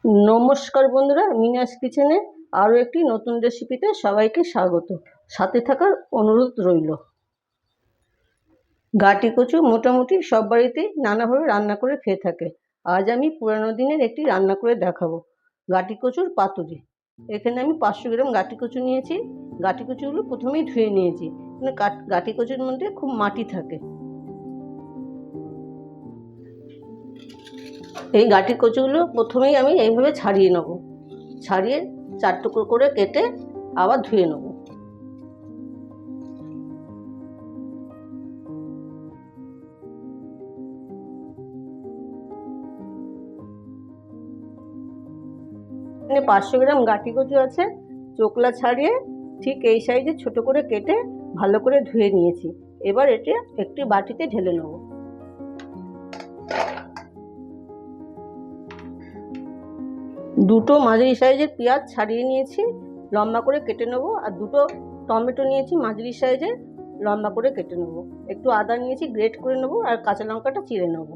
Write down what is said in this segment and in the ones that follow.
নমস্কার বন্ধুরা, মিনাস কিচেনে আরও একটি নতুন রেসিপিতে সবাইকে স্বাগত। সাথে থাকার অনুরোধ রইল। গাঁটি কচু মোটামুটি সব বাড়িতেই নানাভাবে রান্না করে খেয়ে থাকে। আজ আমি পুরানো দিনের একটি রান্না করে দেখাবো, গাঁটি কচুর পাতুরি। এখানে আমি 500 গ্রাম গাঁটি কচু নিয়েছি। গাঁটি কচুগুলো প্রথমেই ধুয়ে নিয়েছি, মানে গাঁটি কচুর মধ্যে খুব মাটি থাকে। এই গাঁটি কচুগুলো প্রথমেই আমি এইভাবে ছাড়িয়ে নেব। ছাড়িয়ে 4 টুকরো করে কেটে আবার ধুয়ে নেব। এখানে 500 গ্রাম গাঁটি কচু আছে। চোকলা ছাড়িয়ে ঠিক এই সাইজে ছোট করে কেটে ভালো করে ধুয়ে নিয়েছি। এবার এটা একটি বাটিতে ঢেলে নেব। দুটো মাঝারি সাইজের পেঁয়াজ ছাড়িয়ে নিয়েছি, লম্বা করে কেটে নেব। আর দুটো টমেটো নিয়েছি, মাঝারি সাইজের, লম্বা করে কেটে নেব। একটু আদা নিয়েছি, গ্রেট করে নেব। আর কাঁচা লঙ্কাটা চিড়ে নেব।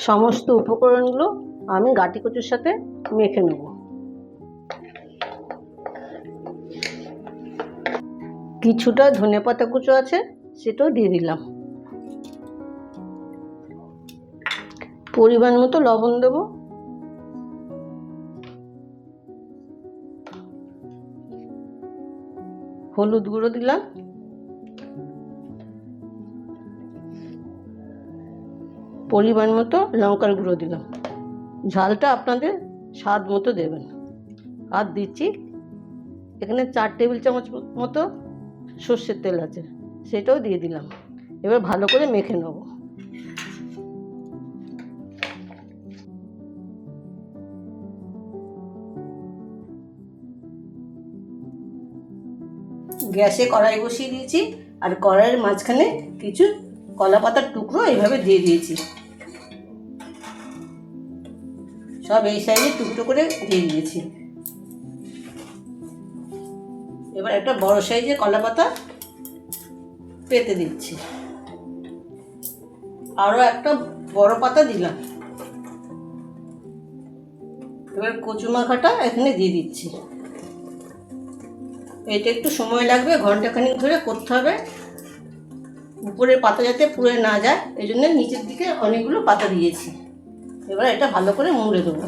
সমস্ত উপকরণগুলো আমি গাঁটি কচুর সাথে মেখে নেব। কিছুটা ধনেপাতা কুচো আছে, সেটাও দিয়ে দিলাম। পরিমাণ মতো লবণ দেব। হলুদ গুঁড়ো দিলাম। পরিমাণ মতো লঙ্কার গুঁড়ো দিলাম। ঝালটা আপনাদের স্বাদ মতো দেবেন। আর দিচ্ছি এখানে 4 টেবিল চামচ মতো সর্ষের তেল আছে, সেটাও দিয়ে দিলাম। এবার ভালো করে মেখে নেব। গ্যাসে কড়াই বসিয়ে দিয়েছি। আর কড়াইয়ের মাঝখানে কিছু কলা পাতার টুকরো এইভাবে দিয়ে দিয়েছি। সব এই সাইজে টুকরো করে দিয়ে দিয়েছি। এবার একটা বড় সাইজের কলা পাতা পেতে দিচ্ছি। আরও একটা বড় পাতা দিলাম। এবার কচু মাখাটা এখানে দিয়ে দিচ্ছি। এটা একটু সময় লাগবে, ঘন্টাখানিক ধরে করতে হবে। উপরের পাতা যাতে পুড়ে না যায়, এই জন্য নিচের দিকে অনেকগুলো পাতা দিয়েছি। এবার এটা ভালো করে মুড়ে দেবো।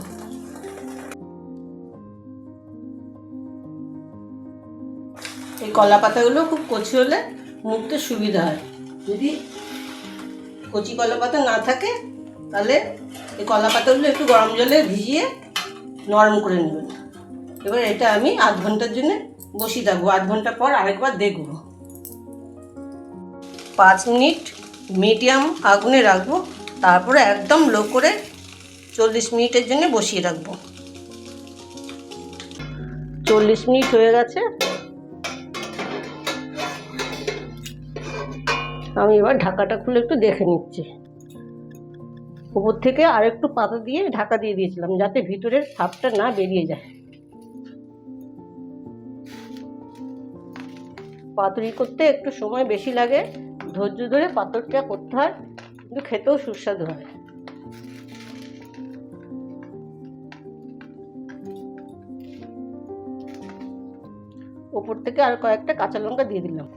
এই কলা পাতাগুলো খুব কচি হলে মুড়তে সুবিধা হয়। যদি কচি কলা পাতা না থাকে, তাহলে এই কলা পাতাগুলো একটু গরম জলে ভিজিয়ে নরম করে নেবেন। এবার এটা আমি আধ ঘন্টার জন্য বসিয়ে রাখবো। আধ ঘন্টা পর আরেকবার দেখব। 5 মিনিট মিডিয়াম আগুনে রাখবো। তারপরে একদম লো করে 40 মিনিটের জন্য বসিয়ে রাখবো। 40 মিনিট হয়ে গেছে। আমি এবার ঢাকাটা খুলে একটু দেখে নিচ্ছি। উপর থেকে আর একটু পাতা দিয়ে ঢাকা দিয়ে দিয়েছিলাম, যাতে ভিতরের ভাপটা না বেরিয়ে যায়। পাতুরি করতে একটু সময় বেশি লাগে, ধৈর্য ধরে পাতুরিটা করতে হয়, কিন্তু খেতেও সুস্বাদু হয়। উপর থেকে আর কয়েকটা কাঁচা লঙ্কা দিয়ে দিলাম।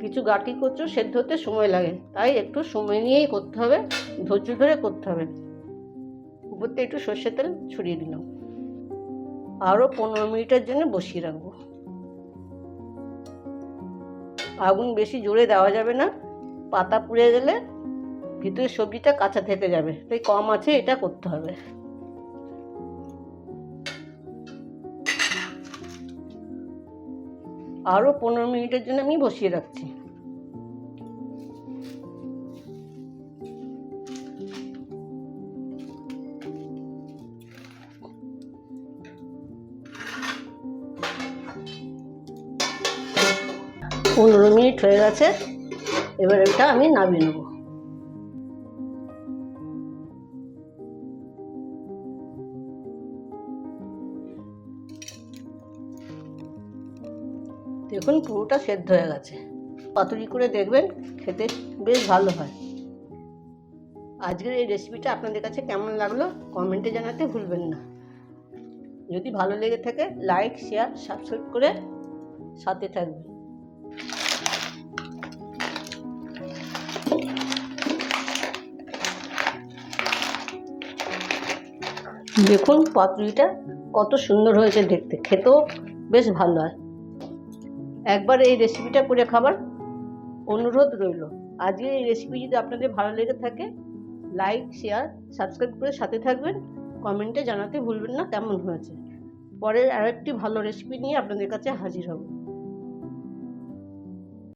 কিছু গাঁটি কচু সেদ্ধ হতে সময় লাগে, তাই একটু সময় নিয়েই করতে হবে, ধৈর্য ধরে করতে হবে। উপর থেকে একটু সর্ষের তেল ছড়িয়ে দিলাম। আরও 15 মিনিটের জন্য বসিয়ে রাখবো। আগুন বেশি জোরে দেওয়া যাবে না, পাতা পুড়ে গেলে ভিতরের সবজিটা কাঁচা থেকে যাবে, তাই কম আছে এটা করতে হবে। আরও 15 মিনিটের জন্য আমি বসিয়ে রাখছি। 15 মিনিট হয়ে গেছে, এবার এটা আমি নামিয়ে নেব। দেখুন পুরোটা সেদ্ধ হয়ে গেছে। পাতুরি করে দেখবেন, খেতে বেশ ভালো হয়। আজকের এই রেসিপিটা আপনাদের কাছে কেমন লাগলো কমেন্টে জানাতে ভুলবেন না। যদি ভালো লেগে থাকে লাইক, শেয়ার, সাবস্ক্রাইব করে সাথে থাকবেন। দেখুন পাতুরিটা কত সুন্দর হয়েছে দেখতে, খেতেও বেশ ভালো হয়। একবার এই রেসিপিটা করে খাবার অনুরোধ রইল। আজকের এই রেসিপি যদি আপনাদের ভালো লেগে থাকে লাইক, শেয়ার, সাবস্ক্রাইব করে সাথে থাকবেন। কমেন্টে জানাতে ভুলবেন না কেমন হয়েছে। পরে আরেকটি ভালো রেসিপি নিয়ে আপনাদের কাছে হাজির হব।